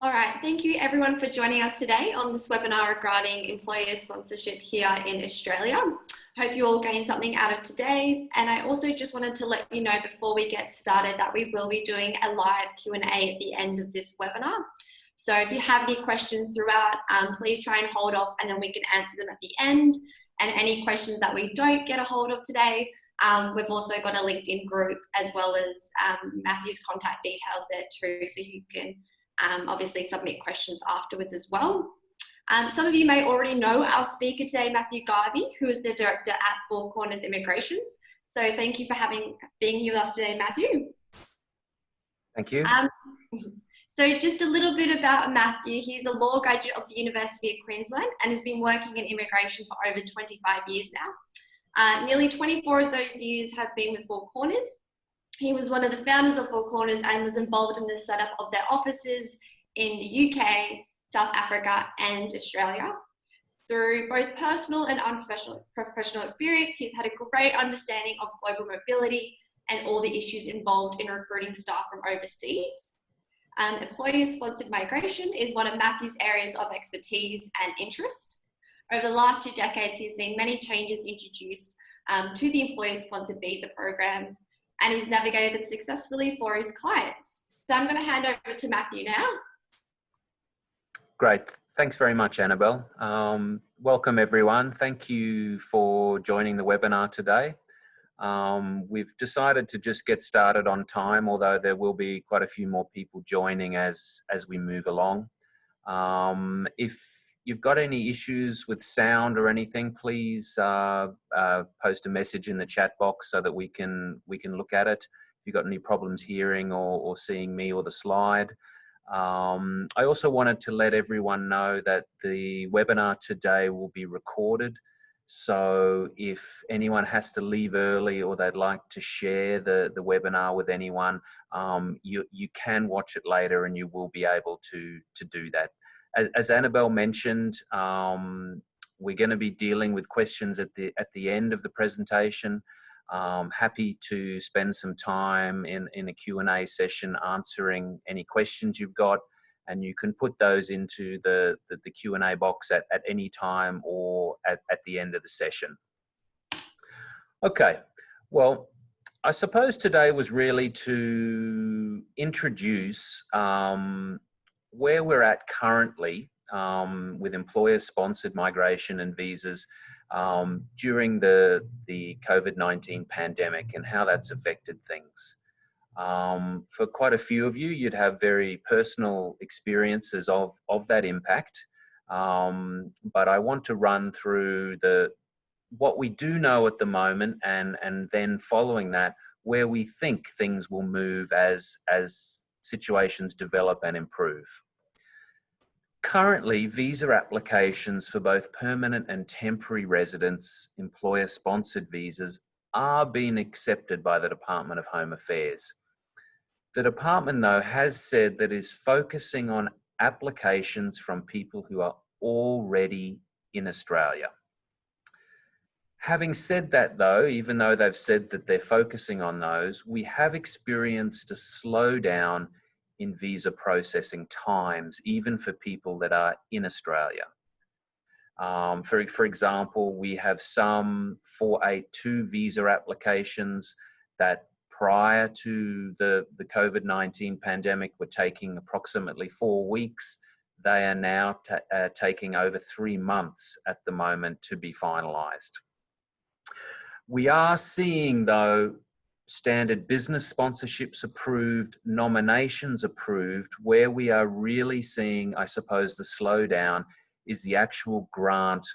All right, thank you everyone for joining us today on this webinar regarding employer sponsorship here in Australia. Hope you all gained something out of today. And I also just wanted to let you know before we get started that we will be doing a live Q&A at the end of this webinar. So if you have any questions throughout, please try and hold off and then we can answer them at the end. And any questions that we don't get a hold of today, we've also got a LinkedIn group as well as Matthew's contact details there too, so you can obviously submit questions afterwards as well. Some of you may already know our speaker today, Matthew Garvey, who is the director at Four Corners Immigrations. So thank you for being here with us today, Matthew. Thank you. So just a little bit about Matthew. He's a law graduate of the University of Queensland and has been working in immigration for over 25 years now. Nearly 24 of those years have been with Four Corners. He was one of the founders of Four Corners and was involved in the setup of their offices in the UK, South Africa, and Australia. Through both personal and professional experience, he's had a great understanding of global mobility and all the issues involved in recruiting staff from overseas. Employer-sponsored migration is one of Matthew's areas of expertise and interest. Over the last 2 decades, he's seen many changes introduced to the employer-sponsored visa programs, and he's navigated them successfully for his clients. So I'm going to hand over to Matthew now. Great. Thanks very much, Annabelle. Welcome, everyone. Thank you for joining the webinar today. We've decided to just get started on time, although there will be quite a few more people joining as we move along. If you've got any issues with sound or anything, please post a message in the chat box so that we can look at it. If you've got any problems hearing or seeing me or the slide. I also wanted to let everyone know that the webinar today will be recorded. So if anyone has to leave early or they'd like to share the webinar with anyone, you can watch it later and you will be able to do that. As Annabelle mentioned, we're going to be dealing with questions at the end of the presentation. Happy to spend some time in a Q&A session answering any questions you've got, and you can put those into the Q&A box at any time or at the end of the session. Okay, well, I suppose today was really to introduce where we're at currently with employer-sponsored migration and visas during the COVID-19 pandemic and how that's affected things. For quite a few of you, you'd have very personal experiences of that impact. But I want to run through what we do know at the moment and then following that, where we think things will move as situations develop and improve. Currently, visa applications for both permanent and temporary residents, employer-sponsored visas, are being accepted by the Department of Home Affairs. The department, though, has said that it is focusing on applications from people who are already in Australia. Having said that, though, even though they've said that they're focusing on those, we have experienced a slowdown in visa processing times, even for people that are in Australia. For example, we have some 482 visa applications that prior to the COVID-19 pandemic were taking approximately 4 weeks. They are now taking over 3 months at the moment to be finalised. We are seeing, though, standard business sponsorships approved, nominations approved. Where we are really seeing, I suppose, the slowdown is the actual grant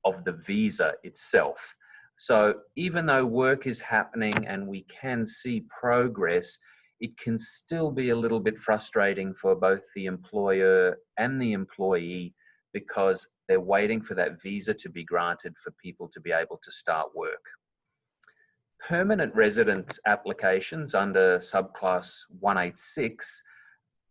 of the visa itself. So even though work is happening and we can see progress, it can still be a little bit frustrating for both the employer and the employee because they're waiting for that visa to be granted for people to be able to start work. Permanent residence applications under subclass 186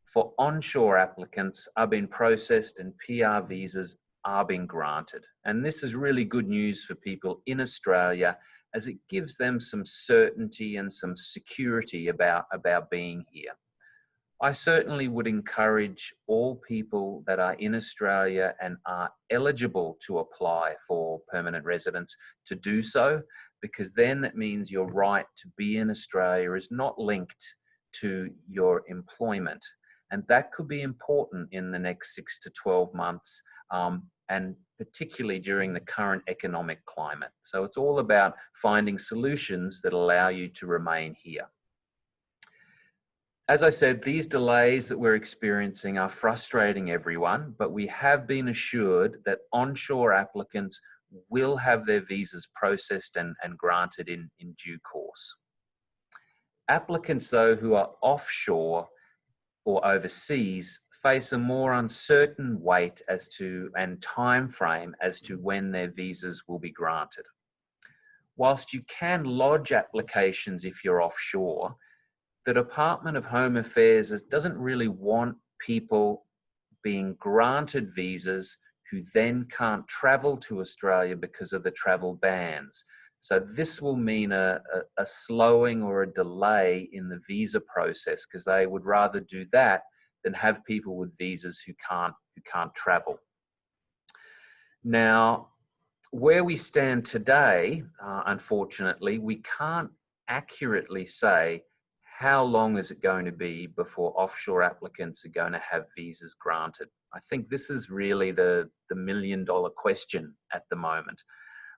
for onshore applicants are being processed and PR visas are being granted. And this is really good news for people in Australia as it gives them some certainty and some security about being here. I certainly would encourage all people that are in Australia and are eligible to apply for permanent residence to do so, because then that means your right to be in Australia is not linked to your employment. And that could be important in the next 6 to 12 months, and particularly during the current economic climate. So it's all about finding solutions that allow you to remain here. As I said, these delays that we're experiencing are frustrating everyone, but we have been assured that onshore applicants will have their visas processed and granted in due course. Applicants, though, who are offshore or overseas face a more uncertain wait as to and time frame as to when their visas will be granted. Whilst you can lodge applications if you're offshore, the Department of Home Affairs doesn't really want people being granted visas who then can't travel to Australia because of the travel bans. So this will mean a slowing or a delay in the visa process, because they would rather do that than have people with visas who can't travel. Now, where we stand today, unfortunately, we can't accurately say how long is it going to be before offshore applicants are going to have visas granted. I think this is really the million-dollar question at the moment,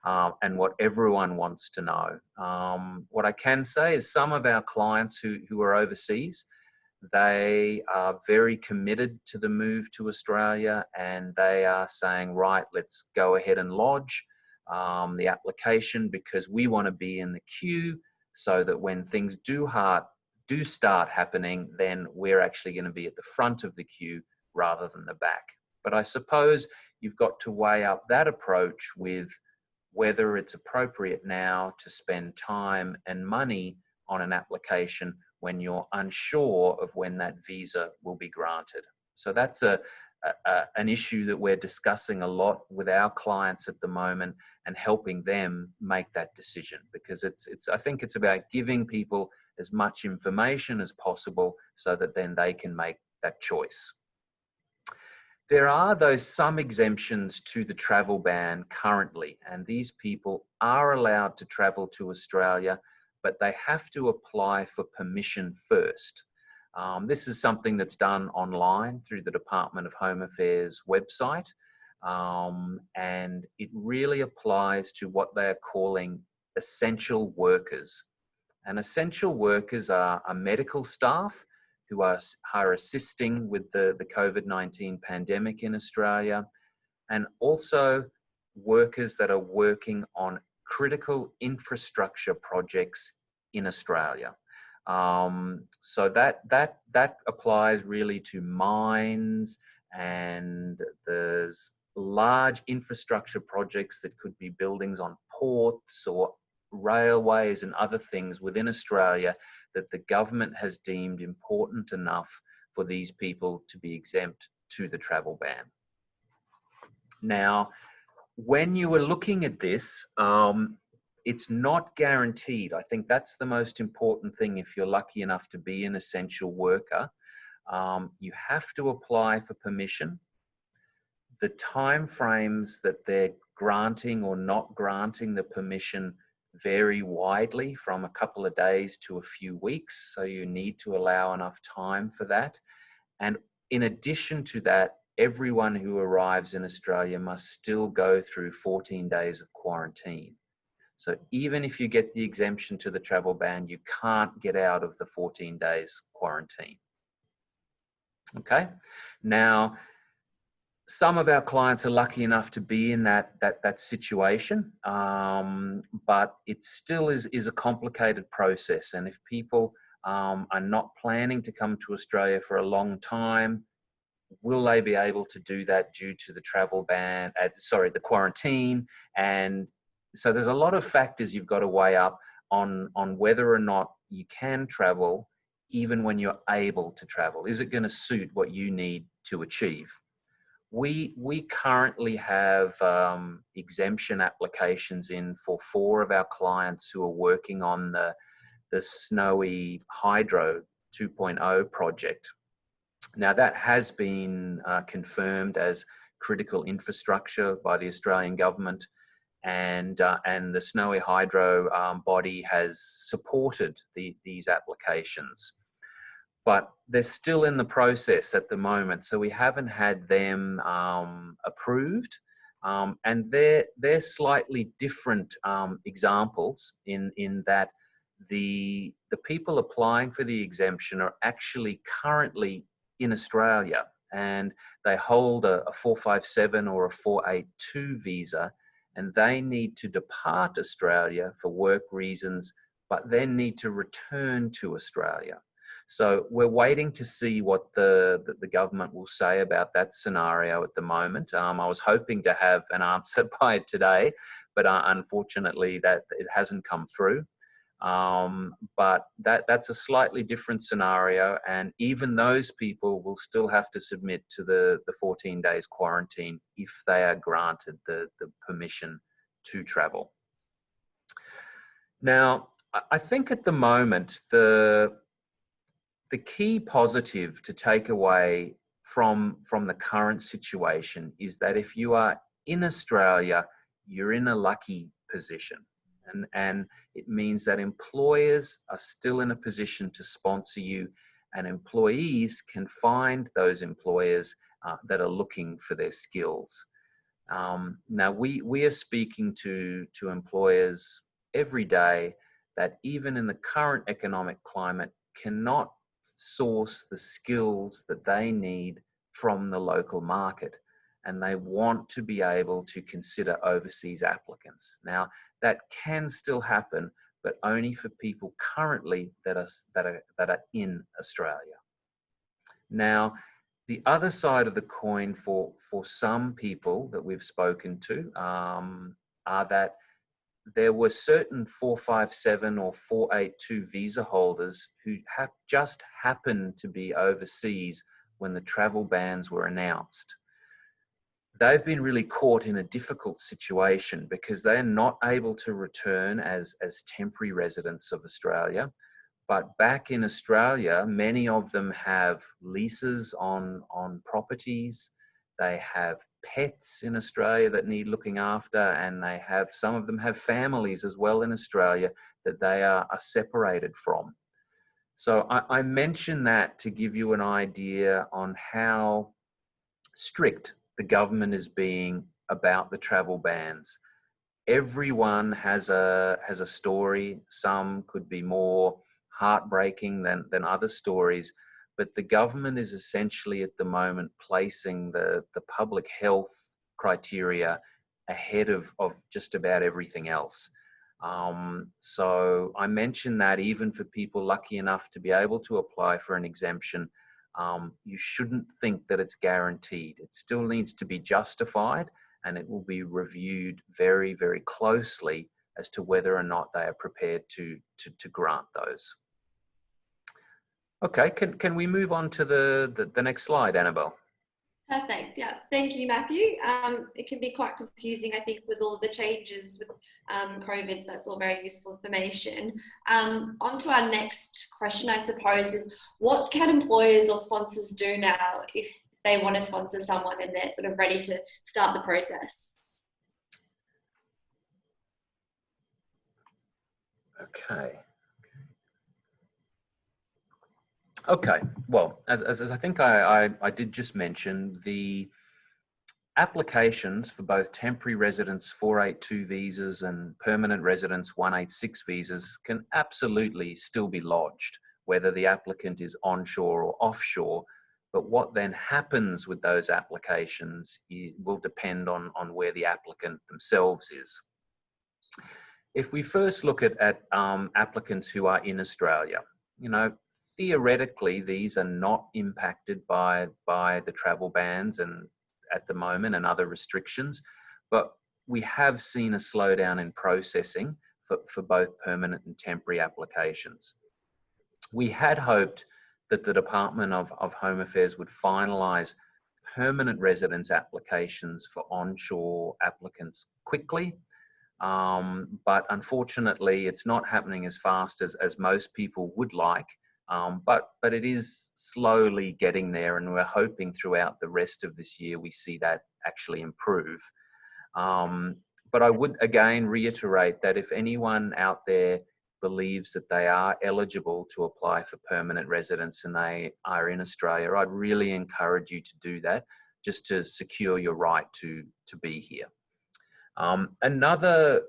and what everyone wants to know. What I can say is some of our clients who are overseas, they are very committed to the move to Australia, and they are saying, right, let's go ahead and lodge the application, because we want to be in the queue so that when things do start happening, then we're actually going to be at the front of the queue rather than the back. But I suppose you've got to weigh up that approach with whether it's appropriate now to spend time and money on an application when you're unsure of when that visa will be granted. So that's an issue that we're discussing a lot with our clients at the moment, and helping them make that decision, because I think it's about giving people as much information as possible so that then they can make that choice. There are, though, some exemptions to the travel ban currently, and these people are allowed to travel to Australia, but they have to apply for permission first. This is something that's done online through the Department of Home Affairs website, and it really applies to what they're calling essential workers. And essential workers are medical staff who are assisting with the COVID-19 pandemic in Australia, and also workers that are working on critical infrastructure projects in Australia. So that applies really to mines, and there's large infrastructure projects that could be buildings on ports or railways and other things within Australia that the government has deemed important enough for these people to be exempt to the travel ban. Now, when you are looking at this, it's not guaranteed. I think that's the most important thing. If you're lucky enough to be an essential worker, you have to apply for permission. The time frames that they're granting or not granting the permission vary widely, from a couple of days to a few weeks. So you need to allow enough time for that. And in addition to that, everyone who arrives in Australia must still go through 14 days of quarantine. So even if you get the exemption to the travel ban, you can't get out of the 14 days quarantine. Okay. Now, some of our clients are lucky enough to be in that situation, but it still is a complicated process. And if people are not planning to come to Australia for a long time, will they be able to do that due to the travel ban, the quarantine? And so there's a lot of factors you've got to weigh up on whether or not you can travel, even when you're able to travel. Is it going to suit what you need to achieve? We currently have exemption applications in for 4 of our clients who are working on the Snowy Hydro 2.0 project. Now that has been confirmed as critical infrastructure by the Australian government, and the Snowy Hydro body has supported these applications. But they're still in the process at the moment, so we haven't had them approved. And they're slightly different examples in that the people applying for the exemption are actually currently in Australia, and they hold a 457 or a 482 visa, and they need to depart Australia for work reasons, but then need to return to Australia. So we're waiting to see what the government will say about that scenario at the moment. I was hoping to have an answer by today, but unfortunately that it hasn't come through. But that's a slightly different scenario, and even those people will still have to submit to the 14 days quarantine if they are granted the permission to travel. Now, I think at the moment, the key positive to take away from the current situation is that if you are in Australia, you're in a lucky position. And it means that employers are still in a position to sponsor you, and employees can find those employers that are looking for their skills. Now, we are speaking to employers every day that even in the current economic climate cannot source the skills that they need from the local market, and they want to be able to consider overseas applicants. Now, that can still happen, but only for people currently that are in Australia. Now, the other side of the coin for some people that we've spoken to are that there were certain 457 or 482 visa holders who have just happened to be overseas when the travel bans were announced. They've been really caught in a difficult situation because they're not able to return as temporary residents of Australia. But back in Australia, many of them have leases on properties. They have pets in Australia that need looking after, and some of them have families as well in Australia that they are separated from. So I mention that to give you an idea on how strict the government is being about the travel bans. Everyone has a story. Some could be more heartbreaking than other stories, but the government is essentially at the moment placing the public health criteria ahead of just about everything else. So I mentioned that even for people lucky enough to be able to apply for an exemption, you shouldn't think that it's guaranteed. It still needs to be justified, and it will be reviewed very, very closely as to whether or not they are prepared to grant those. Okay, can we move on to the next slide, Annabelle? Perfect. Yeah. Thank you, Matthew. It can be quite confusing, I think, with all the changes with COVID, so that's all very useful information. On to our next question, I suppose, is what can employers or sponsors do now if they want to sponsor someone and they're sort of ready to start the process? Okay. Well, as I think I did just mention, the applications for both temporary residence 482 visas and permanent residence 186 visas can absolutely still be lodged, whether the applicant is onshore or offshore. But what then happens with those applications will depend on where the applicant themselves is. If we first look at applicants who are in Australia, theoretically, these are not impacted by the travel bans and at the moment and other restrictions, but we have seen a slowdown in processing for both permanent and temporary applications. We had hoped that the Department of Home Affairs would finalise permanent residence applications for onshore applicants quickly, but unfortunately it's not happening as fast as most people would like. But it is slowly getting there, and we're hoping throughout the rest of this year we see that actually improve. But I would again reiterate that if anyone out there believes that they are eligible to apply for permanent residence and they are in Australia, I'd really encourage you to do that, just to secure your right to be here. Another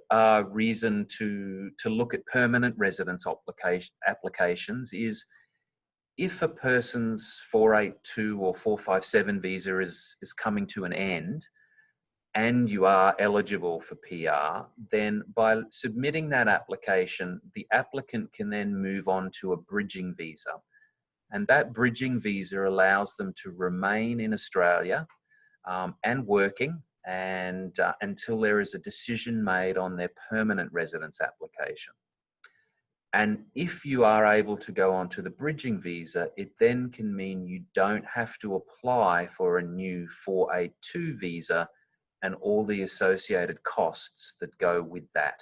reason to look at permanent residence applications is if a person's 482 or 457 visa is coming to an end and you are eligible for PR, then by submitting that application, the applicant can then move on to a bridging visa. And that bridging visa allows them to remain in Australia and working and until there is a decision made on their permanent residence application. And if you are able to go on to the bridging visa, it then can mean you don't have to apply for a new 482 visa and all the associated costs that go with that.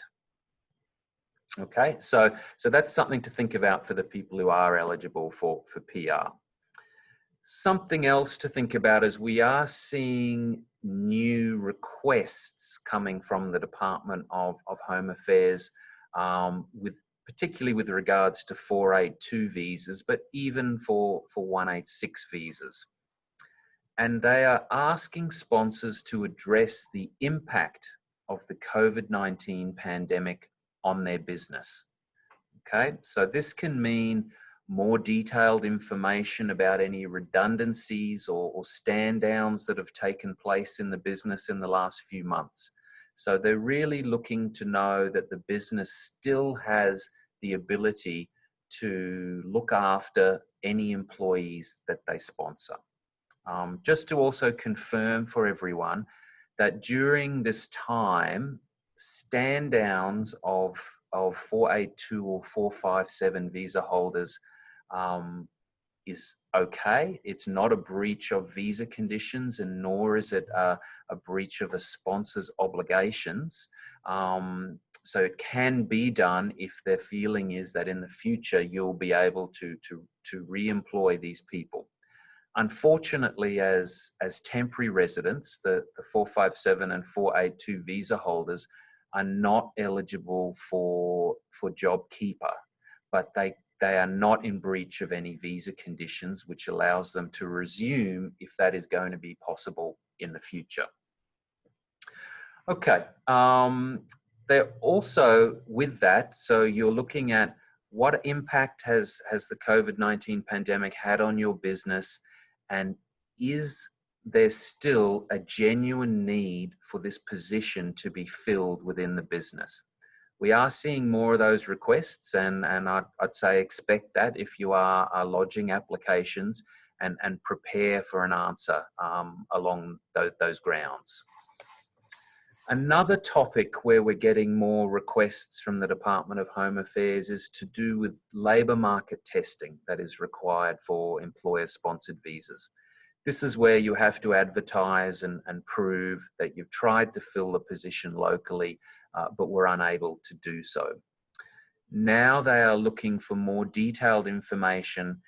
Okay, so that's something to think about for the people who are eligible for PR. Something else to think about is we are seeing new requests coming from the Department of Home Affairs, particularly with regards to 482 visas, but even for 186 visas. And they are asking sponsors to address the impact of the COVID-19 pandemic on their business. Okay, so this can mean more detailed information about any redundancies or stand downs that have taken place in the business in the last few months. So they're really looking to know that the business still has the ability to look after any employees that they sponsor. Just to also confirm for everyone that during this time, stand downs of 482 or 457 visa holders is okay. It's not a breach of visa conditions, and nor is it a breach of a sponsor's obligations. So it can be done if their feeling is that in the future you'll be able to re-employ these people. Unfortunately, as temporary residents, the 457 and 482 visa holders are not eligible for JobKeeper, but they are not in breach of any visa conditions, which allows them to resume if that is going to be possible in the future. Okay, they're also with that, so you're looking at what impact has the COVID-19 pandemic had on your business, and is there still a genuine need for this position to be filled within the business? We are seeing more of those requests, and I'd say expect that if you are lodging applications, and prepare for an answer along those grounds. Another topic where we're getting more requests from the Department of Home Affairs is to do with labour market testing that is required for employer-sponsored visas. This is where you have to advertise and prove that you've tried to fill the position locally, but were unable to do so. Now they are looking for more detailed information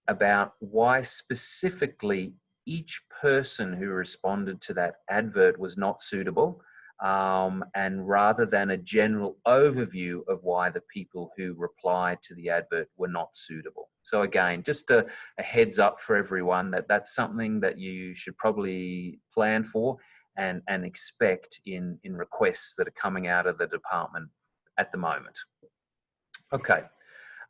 about why specifically each person who responded to that advert was not suitable, and rather than a general overview of why the people who replied to the advert were not suitable. So again, just a heads up for everyone that that's something that you should probably plan for and expect in requests that are coming out of the department at the moment. Okay.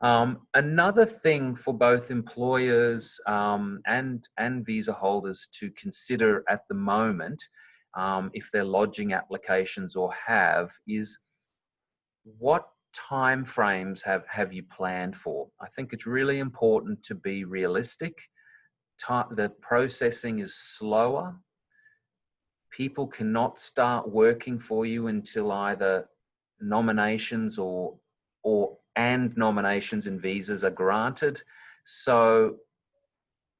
Another thing for both employers and visa holders to consider at the moment, if they're lodging applications or is what time frames have you planned for? I think it's really important to be realistic. The processing is slower. People cannot start working for you until either nominations and nominations and visas are granted. So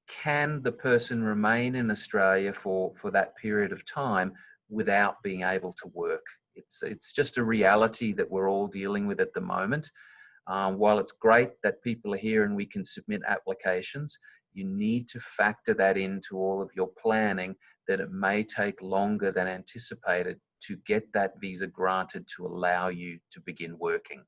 can the person remain in Australia for that period of time without being able to work? It's just a reality that we're all dealing with at the moment. While it's great that people are here and we can submit applications, you need to factor that into all of your planning, that it may take longer than anticipated to get that visa granted to allow you to begin working.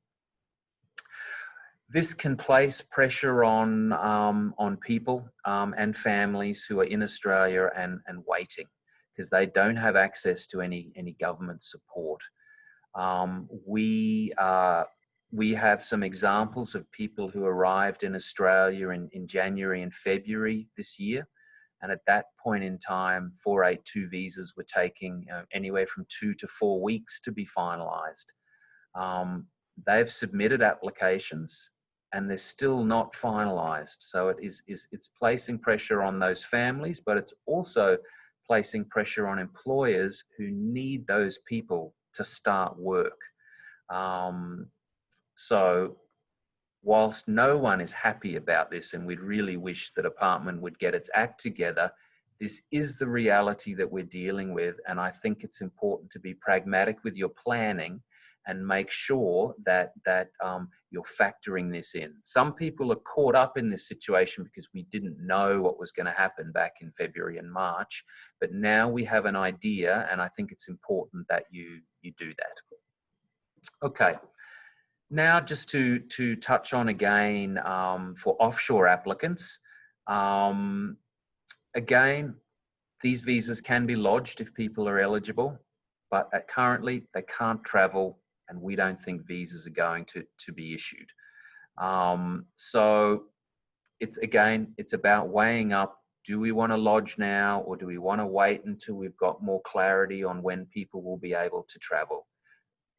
This can place pressure on people and families who are in Australia and waiting, because they don't have access to any government support. We have some examples of people who arrived in Australia in January and February this year. And at that point in time, 482 visas were taking anywhere from 2 to 4 weeks to be finalised. They've submitted applications and they're still not finalised. So it's placing pressure on those families, but it's also placing pressure on employers who need those people to start work. So whilst no one is happy about this, and we'd really wish the department would get its act together, this is the reality that we're dealing with. And I think it's important to be pragmatic with your planning and make sure that you're factoring this in. Some people are caught up in this situation because we didn't know what was going to happen back in February and March, but now we have an idea, and I think it's important that you do that. Okay. Now, just to touch on again for offshore applicants, again, these visas can be lodged if people are eligible, but currently they can't travel, and we don't think visas are going to be issued. So it's about weighing up, do we want to lodge now, or do we want to wait until we've got more clarity on when people will be able to travel?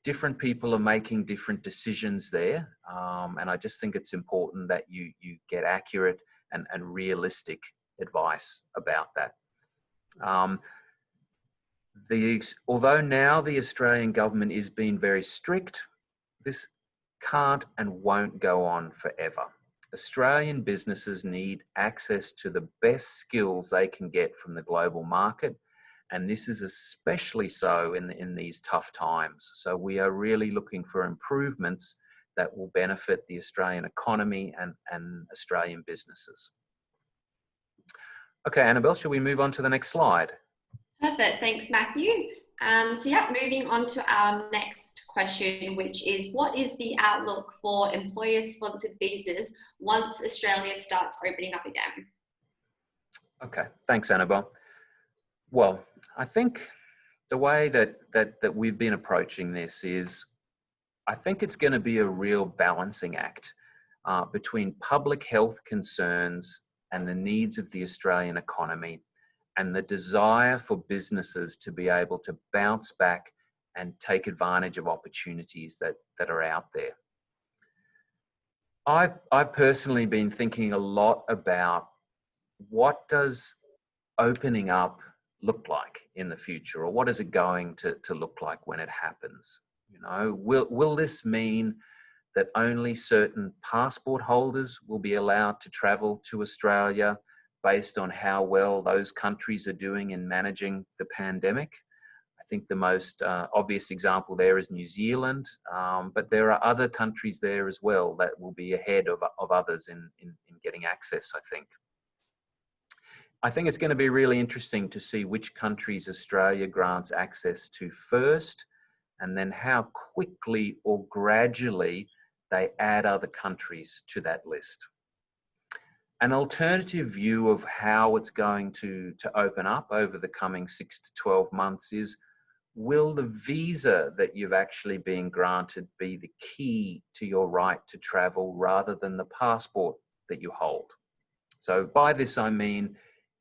Different people are making different decisions there, and I just think it's important that you get accurate and realistic advice about that. Although now the Australian government is being very strict, this can't and won't go on forever. Australian businesses need access to the best skills they can get from the global market, and this is especially so in these tough times. So we are really looking for improvements that will benefit the Australian economy and Australian businesses. Okay, Annabelle, shall we move on to the next slide? Perfect, thanks Matthew. So yeah, moving on to our next question, which is, what is the outlook for employer-sponsored visas once Australia starts opening up again? Okay, thanks Annabelle. Well, I think the way that we've been approaching this is, I think it's going to be a real balancing act between public health concerns and the needs of the Australian economy, and the desire for businesses to be able to bounce back and take advantage of opportunities that are out there. I've personally been thinking a lot about, what does opening up look like in the future, or what is it going to look like when it happens? You know, will this mean that only certain passport holders will be allowed to travel to Australia based on how well those countries are doing in managing the pandemic? I think the most obvious example there is New Zealand, but there are other countries there as well that will be ahead of others in getting access, I think. I think it's going to be really interesting to see which countries Australia grants access to first, and then how quickly or gradually they add other countries to that list. An alternative view of how it's going to open up over the coming 6 to 12 months is, will the visa that you've actually been granted be the key to your right to travel rather than the passport that you hold? So by this I mean,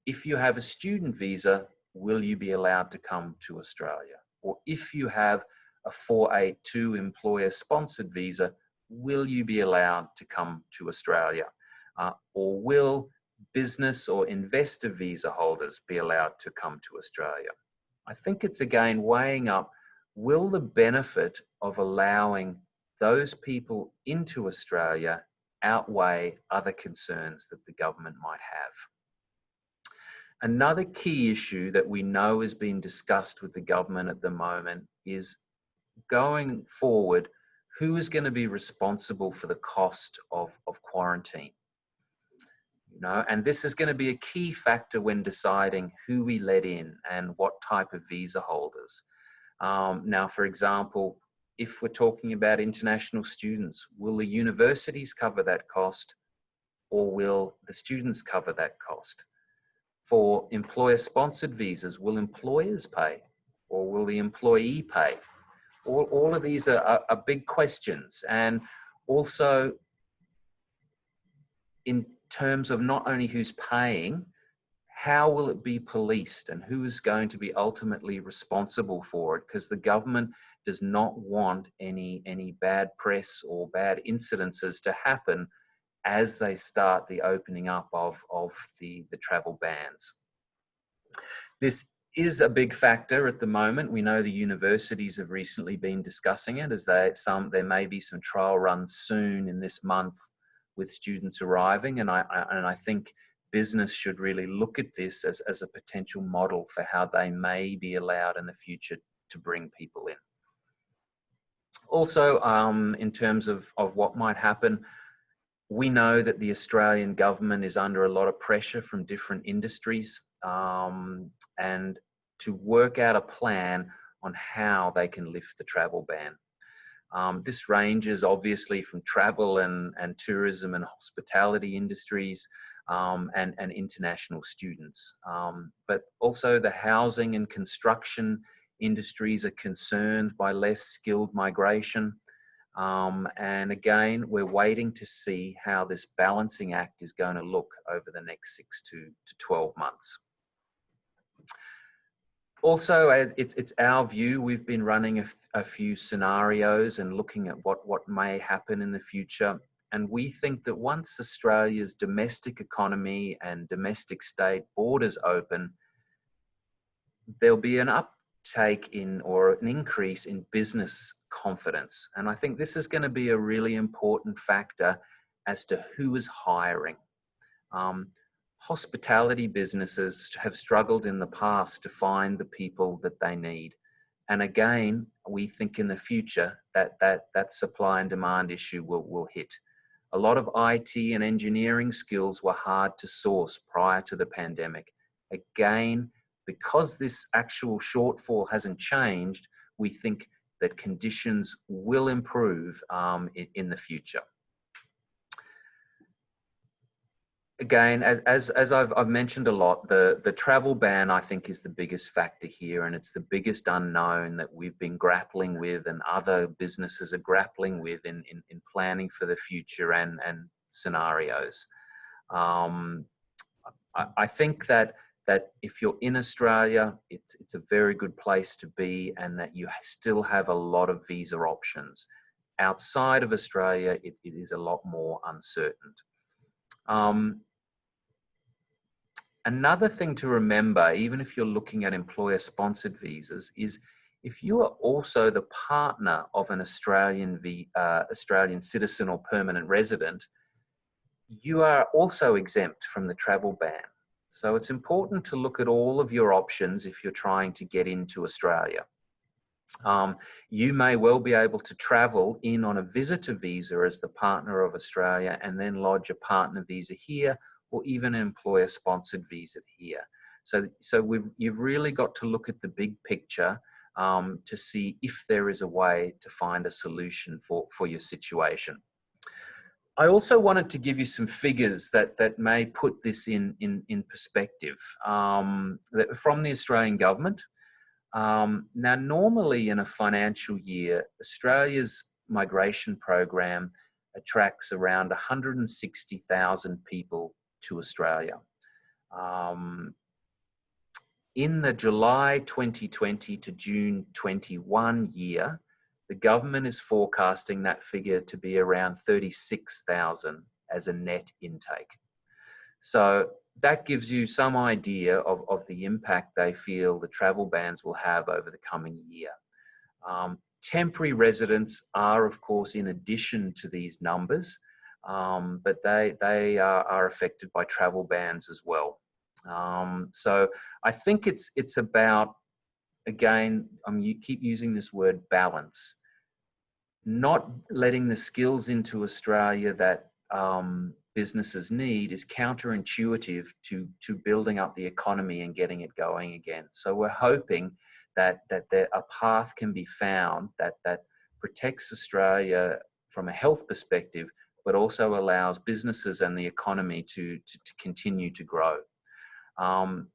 if you have a student visa, will you be allowed to come to Australia? Or if you have a 482 employer-sponsored visa, will you be allowed to come to Australia? Or will business or investor visa holders be allowed to come to Australia? I think it's again weighing up, will the benefit of allowing those people into Australia outweigh other concerns that the government might have? Another key issue that we know is being discussed with the government at the moment is, going forward, who is going to be responsible for the cost of quarantine? You know, and this is going to be a key factor when deciding who we let in and what type of visa holders. Now, for example, if we're talking about international students, will the universities cover that cost, or will the students cover that cost? For employer-sponsored visas, will employers pay, or will the employee pay? All of these are big questions. And also, in terms of not only who's paying, how will it be policed and who is going to be ultimately responsible for it? Because the government does not want any bad press or bad incidences to happen as they start the opening up of the travel bans. This is a big factor at the moment. We know the universities have recently been discussing it, as there may be some trial runs soon in this month with students arriving, and I think business should really look at this as a potential model for how they may be allowed in the future to bring people in. Also, in terms of what might happen, we know that the Australian government is under a lot of pressure from different industries, and to work out a plan on how they can lift the travel ban. This ranges obviously from travel and tourism and hospitality industries, and international students. But also the housing and construction industries are concerned by less skilled migration. And again, we're waiting to see how this balancing act is going to look over the next 6 to 12 months. Also, it's our view, we've been running a few scenarios and looking at what may happen in the future. And we think that once Australia's domestic economy and domestic state borders open, there'll be an uptake in, or an increase in, business confidence. And I think this is going to be a really important factor as to who is hiring. Hospitality businesses have struggled in the past to find the people that they need. And again, we think in the future that supply and demand issue will hit. A lot of IT and engineering skills were hard to source prior to the pandemic. Again, because this actual shortfall hasn't changed, we think that conditions will improve in the future. Again, as I've mentioned a lot, the travel ban, I think, is the biggest factor here, and it's the biggest unknown that we've been grappling with, and other businesses are grappling with in planning for the future and scenarios. I think that if you're in Australia, it's a very good place to be, and that you still have a lot of visa options. Outside of Australia, it is a lot more uncertain. Another thing to remember, even if you're looking at employer-sponsored visas, is if you are also the partner of an Australian citizen or permanent resident, you are also exempt from the travel ban. So it's important to look at all of your options if you're trying to get into Australia. You may well be able to travel in on a visitor visa as the partner of Australia, and then lodge a partner visa here, or even an employer-sponsored visa here. So you've really got to look at the big picture to see if there is a way to find a solution for your situation. I also wanted to give you some figures that may put this in perspective from the Australian government. Now, normally in a financial year, Australia's migration program attracts around 160,000 people to Australia. In the July 2020 to June 21 year, the government is forecasting that figure to be around 36,000 as a net intake. So that gives you some idea of the impact they feel the travel bans will have over the coming year. Temporary residents are, of course, in addition to these numbers, but they are affected by travel bans as well. So I think it's about, again, you keep using this word balance. not letting the skills into Australia that businesses need is counterintuitive to building up the economy and getting it going again. So we're hoping that a path can be found that protects Australia from a health perspective, but also allows businesses and the economy to continue to grow.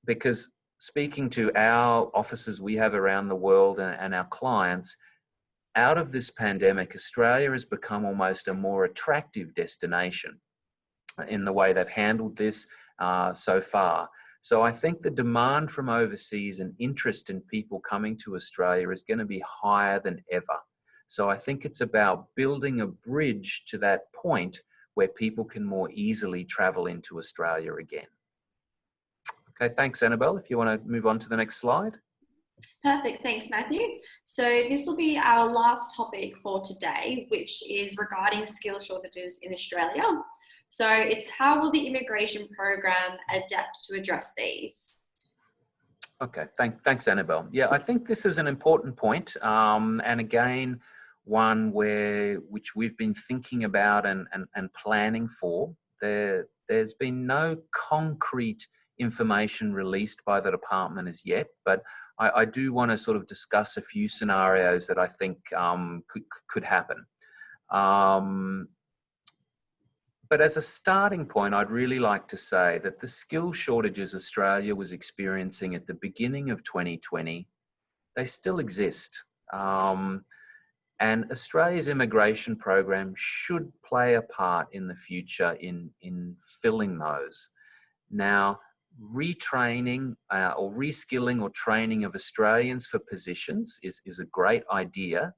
Because speaking to our offices we have around the world and our clients, out of this pandemic, Australia has become almost a more attractive destination in the way they've handled this so far. So I think the demand from overseas and interest in people coming to Australia is going to be higher than ever. So I think it's about building a bridge to that point where people can more easily travel into Australia again. Okay, thanks, Annabelle. If you want to move on to the next slide. Perfect, thanks Matthew. So this will be our last topic for today, which is regarding skill shortages in Australia. So it's how will the immigration program adapt to address these? Okay, thanks Annabelle. Yeah, I think this is an important point, and again, one which we've been thinking about and planning for. There's been no concrete information released by the department as yet, but I do want to sort of discuss a few scenarios that I think could happen. But as a starting point, I'd really like to say that the skill shortages Australia was experiencing at the beginning of 2020, they still exist. And Australia's immigration program should play a part in the future in filling those. Now, retraining or reskilling or training of Australians for positions is a great idea,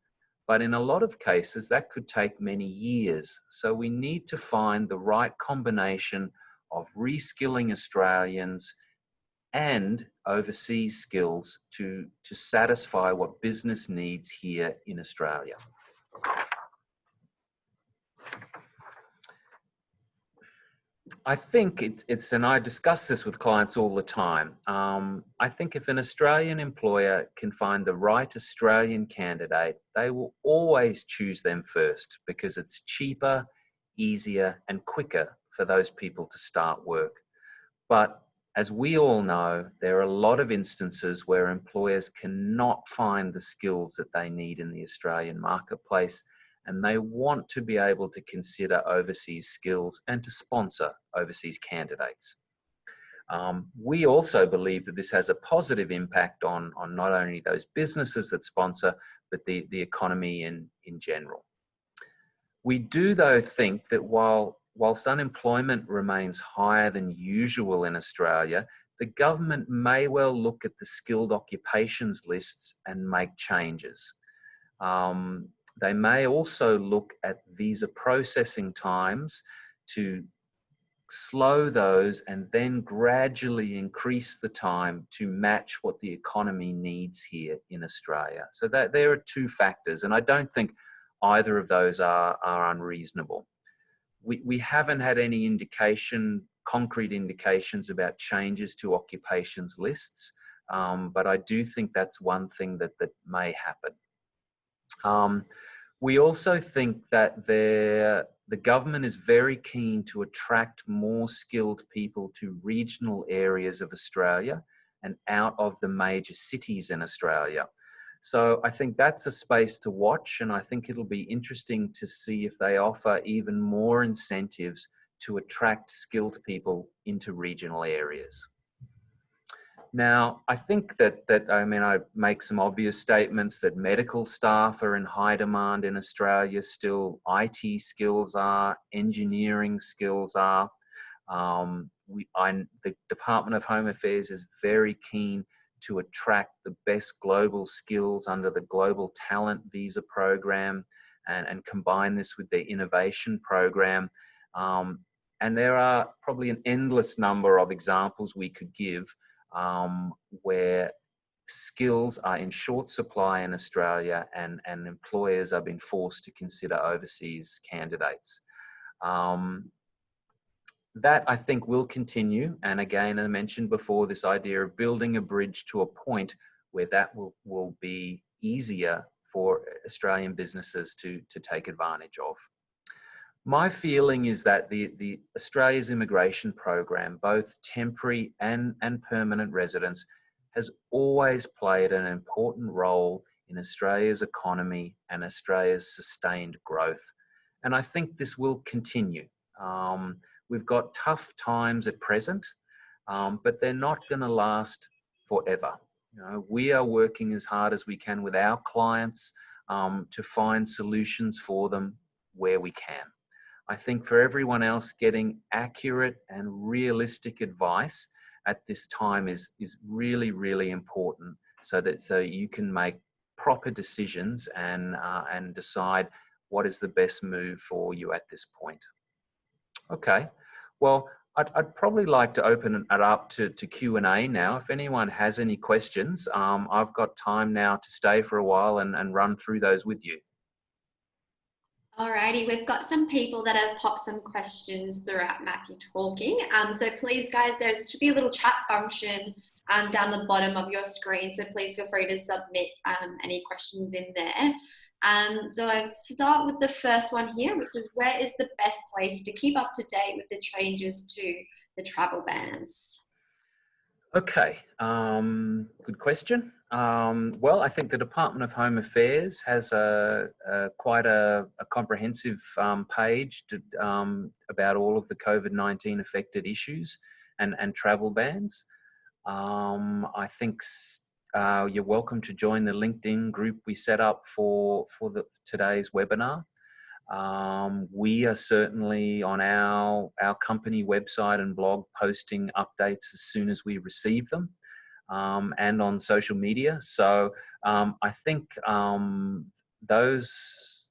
but in a lot of cases that could take many years. So we need to find the right combination of reskilling Australians and overseas skills to satisfy what business needs here in Australia. I think it's, and I discuss this with clients all the time. I think if an Australian employer can find the right Australian candidate, they will always choose them first because it's cheaper, easier, and quicker for those people to start work. But as we all know, there are a lot of instances where employers cannot find the skills that they need in the Australian marketplace, and they want to be able to consider overseas skills and to sponsor overseas candidates. We also believe that this has a positive impact on not only those businesses that sponsor, but the economy in general. We do, though, think that whilst unemployment remains higher than usual in Australia, the government may well look at the skilled occupations lists and make changes. They may also look at visa processing times to slow those and then gradually increase the time to match what the economy needs here in Australia. So that there are two factors, and I don't think either of those are unreasonable. We haven't had any concrete indications about changes to occupations lists, but I do think that's one thing that may happen. We also think that the government is very keen to attract more skilled people to regional areas of Australia and out of the major cities in Australia. So I think that's a space to watch, and I think it'll be interesting to see if they offer even more incentives to attract skilled people into regional areas. Now, I think that I make some obvious statements that medical staff are in high demand in Australia still, IT skills are, engineering skills are. The Department of Home Affairs is very keen to attract the best global skills under the Global Talent Visa program and combine this with their innovation program. And there are probably an endless number of examples we could give where skills are in short supply in Australia and employers are being forced to consider overseas candidates. That I think will continue. And again, I mentioned before this idea of building a bridge to a point where that will be easier for Australian businesses to take advantage of. My feeling is that the Australia's immigration program, both temporary and permanent residents, has always played an important role in Australia's economy and Australia's sustained growth. And I think this will continue. We've got tough times at present, but they're not going to last forever. You know, we are working as hard as we can with our clients to find solutions for them where we can. I think for everyone else, getting accurate and realistic advice at this time is really, really important, so you can make proper decisions and decide what is the best move for you at this point. Okay, well, I'd probably like to open it up to Q&A now. If anyone has any questions, I've got time now to stay for a while and run through those with you. Alrighty, we've got some people that have popped some questions throughout Matthew talking. So please, guys, there should be a little chat function down the bottom of your screen. So please feel free to submit any questions in there. So I start with the first one here, which is, where is the best place to keep up to date with the changes to the travel bans? Okay, good question. Well, I think the Department of Home Affairs has quite a comprehensive page about all of the COVID-19 affected issues and travel bans. I think you're welcome to join the LinkedIn group we set up for today's webinar. We are certainly on our company website and blog posting updates as soon as we receive them, and on social media. So I think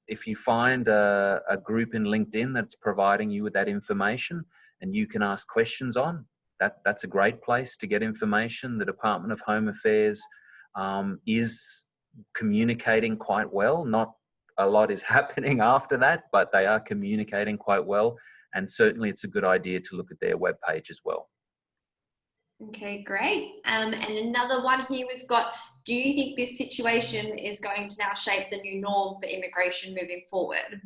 if you find a group in LinkedIn that's providing you with that information and you can ask questions on, that's a great place to get information. The Department of Home Affairs is communicating quite well. Not a lot is happening after that, but they are communicating quite well. And certainly it's a good idea to look at their webpage as well. Okay, great. And another one here we've got, do you think this situation is going to now shape the new norm for immigration moving forward?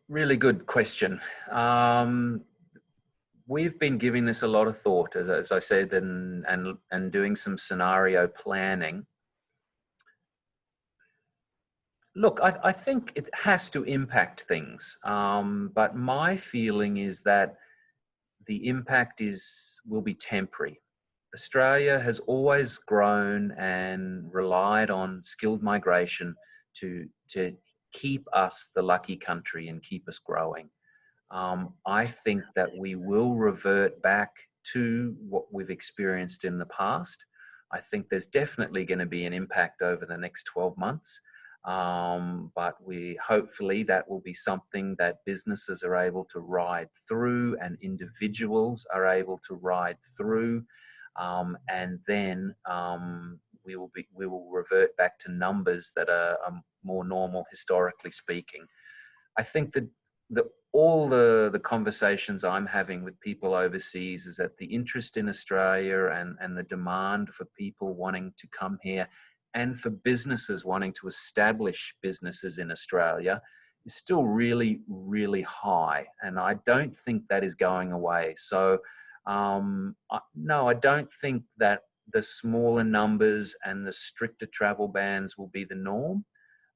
Really good question. We've been giving this a lot of thought, as I said, and doing some scenario planning. Look, I think it has to impact things, but my feeling is that the impact will be temporary. Australia has always grown and relied on skilled migration to keep us the lucky country and keep us growing. I think that we will revert back to what we've experienced in the past. I think there's definitely going to be an impact over the next 12 months. But hopefully that will be something that businesses are able to ride through and individuals are able to ride through. And then we will revert back to numbers that are more normal, historically speaking. I think that all the conversations I'm having with people overseas is that the interest in Australia and the demand for people wanting to come here and for businesses wanting to establish businesses in Australia is still really, really high. And I don't think that is going away. So no, I don't think that the smaller numbers and the stricter travel bans will be the norm.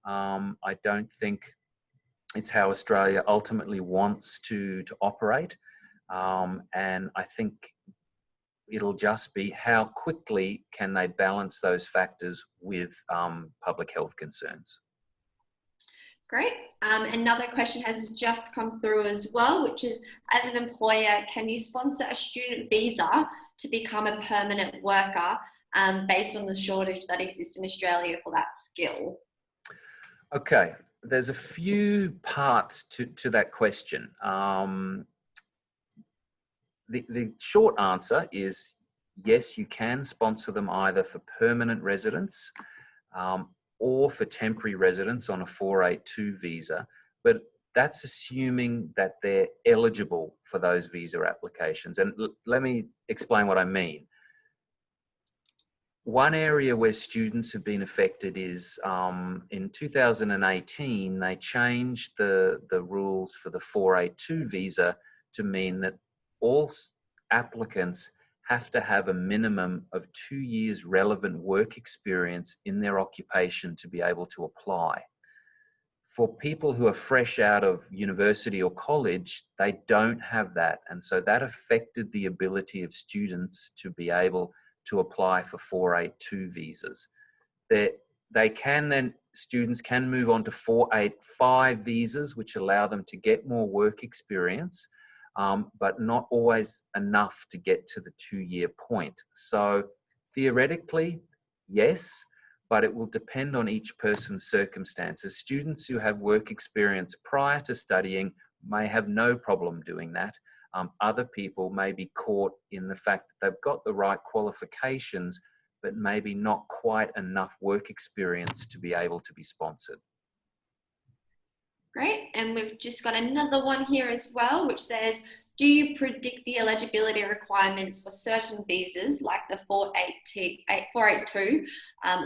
I don't think it's how Australia ultimately wants to operate. And I think it'll just be how quickly can they balance those factors with public health concerns. Great. Another question has just come through as well, which is, as an employer, can you sponsor a student visa to become a permanent worker based on the shortage that exists in Australia for that skill? Okay, there's a few parts to that question. The short answer is yes, you can sponsor them either for permanent residents or for temporary residents on a 482 visa, but that's assuming that they're eligible for those visa applications. And let me explain what I mean. One area where students have been affected is in 2018, they changed the rules for the 482 visa to mean that all applicants have to have a minimum of 2 years relevant work experience in their occupation to be able to apply. For people who are fresh out of university or college, they don't have that. And so that affected the ability of students to be able to apply for 482 visas. They can then, students can move on to 485 visas, which allow them to get more work experience, but not always enough to get to the 2-year point. So theoretically, yes, but it will depend on each person's circumstances. Students who have work experience prior to studying may have no problem doing that. Other people may be caught in the fact that they've got the right qualifications, but maybe not quite enough work experience to be able to be sponsored. Great, and we've just got another one here as well, which says, do you predict the eligibility requirements for certain visas, like the 482,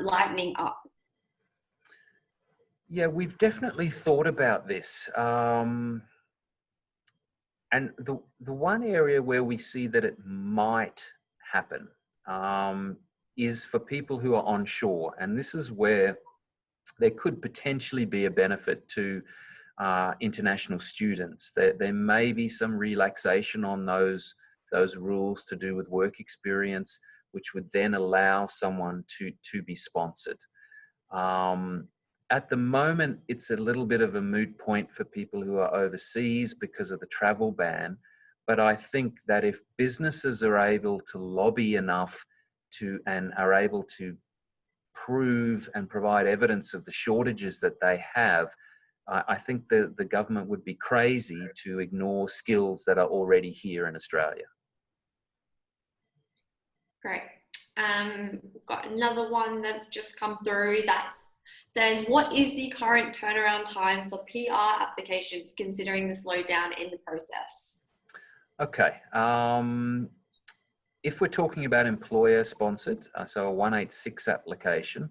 lightening up? Yeah, we've definitely thought about this. And the one area where we see that it might happen is for people who are onshore. And this is where there could potentially be a benefit to international students. There may be some relaxation on those rules to do with work experience, which would then allow someone to be sponsored. At the moment, it's a little bit of a moot point for people who are overseas because of the travel ban. But I think that if businesses are able to lobby enough and are able to prove and provide evidence of the shortages that they have, I think the government would be crazy to ignore skills that are already here in Australia. Great. We've got another one that's just come through that says, what is the current turnaround time for PR applications considering the slowdown in the process? Okay. If we're talking about employer sponsored, so a 186 application,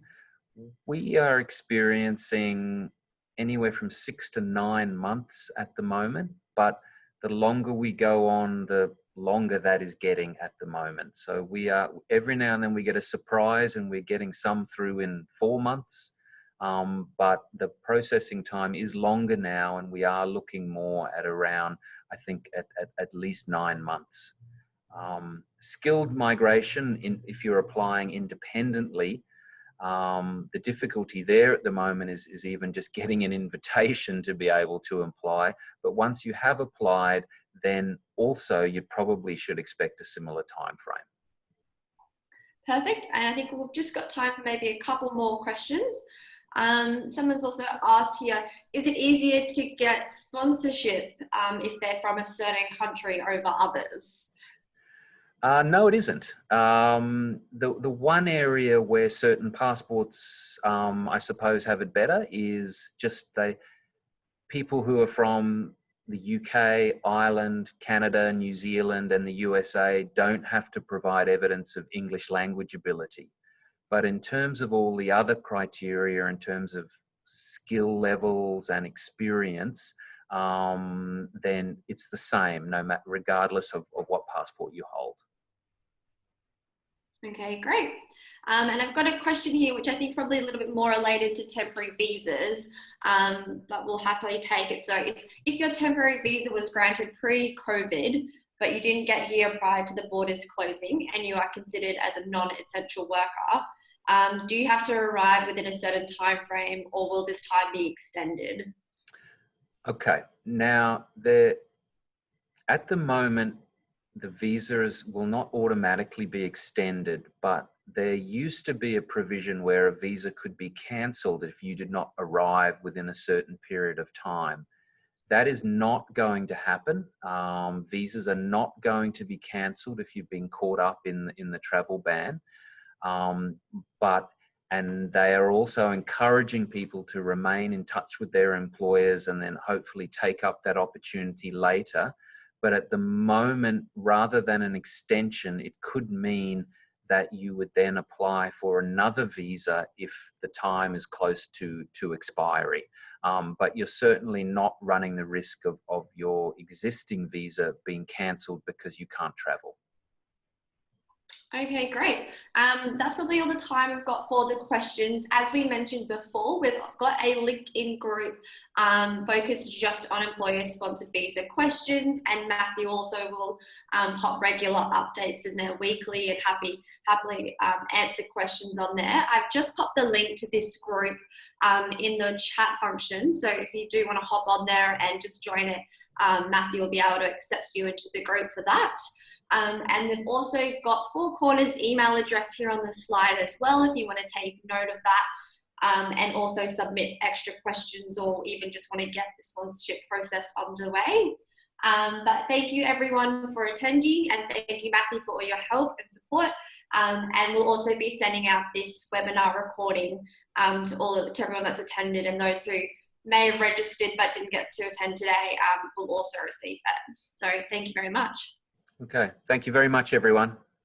we are experiencing anywhere from 6 to 9 months at the moment, but the longer we go on, the longer that is getting at the moment. So we are, every now and then we get a surprise and we're getting some through in 4 months, but the processing time is longer now, and we are looking more at around, I think, at least 9 months. Skilled migration, if you're applying independently, the difficulty there at the moment is even just getting an invitation to be able to apply. But once you have applied, then also you probably should expect a similar time frame. Perfect. And I think we've just got time for maybe a couple more questions. Someone's also asked here, is it easier to get sponsorship if they're from a certain country over others? No, it isn't. The one area where certain passports, I suppose, have it better is just people who are from the UK, Ireland, Canada, New Zealand, and the USA don't have to provide evidence of English language ability. But in terms of all the other criteria, in terms of skill levels and experience, then it's the same, regardless of what passport you hold. Okay, great. And I've got a question here, which I think is probably a little bit more related to temporary visas, but we'll happily take it. So if your temporary visa was granted pre-COVID, but you didn't get here prior to the borders closing and you are considered as a non-essential worker, do you have to arrive within a certain time frame, or will this time be extended? Okay, now at the moment, the visas will not automatically be extended, but there used to be a provision where a visa could be cancelled if you did not arrive within a certain period of time. That is not going to happen. Visas are not going to be cancelled if you've been caught up in the travel ban. And they are also encouraging people to remain in touch with their employers and then hopefully take up that opportunity later. But at the moment, rather than an extension, it could mean that you would then apply for another visa if the time is close to expiry. But you're certainly not running the risk of your existing visa being cancelled because you can't travel. Okay, great. That's probably all the time we've got for the questions. As we mentioned before, we've got a LinkedIn group focused just on employer-sponsored visa questions, and Matthew also will pop regular updates in there weekly and happily answer questions on there. I've just popped the link to this group in the chat function, so if you do want to hop on there and just join it, Matthew will be able to accept you into the group for that. And we've also got Four Corners email address here on the slide as well, if you want to take note of that, and also submit extra questions or even just want to get the sponsorship process underway. But thank you everyone for attending, and thank you Matthew for all your help and support. And we'll also be sending out this webinar recording to everyone that's attended, and those who may have registered but didn't get to attend today will also receive that. So thank you very much. Okay, thank you very much, everyone.